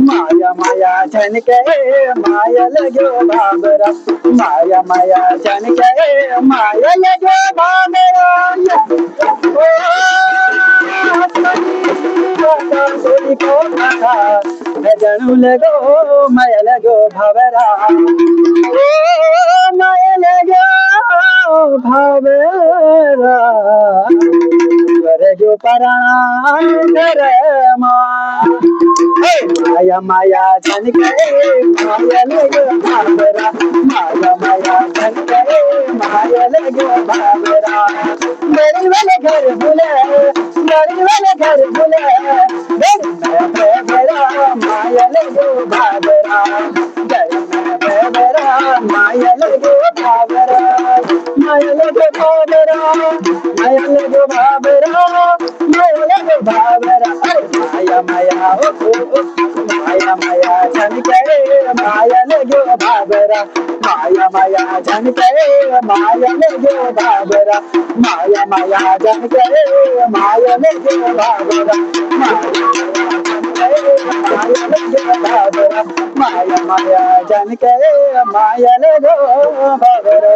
माया माया झनके माया लगो बाबरा माया माया झनके माया लगो बाबरा सोनी को खाता जनू लगो माया लगो भावरा ओ माया लगो भावरा जो परान करे माया माया झनके माया लगो भावरा माया माया झनके माया लगो भावरा मेरी वाले घर बुले मेरी वाले घर बुले मेरा माया लगो भावरा मेरा माया लगो भावरा माया लगो भावरा माया लगो भावरा माया लगो भावरा माया माया माया माया झनके माया लगो भावरा माया माया झनके माया लगो भावरा माया माया झनके माया लगो भावरा माया माया झनके माया लगो भावरा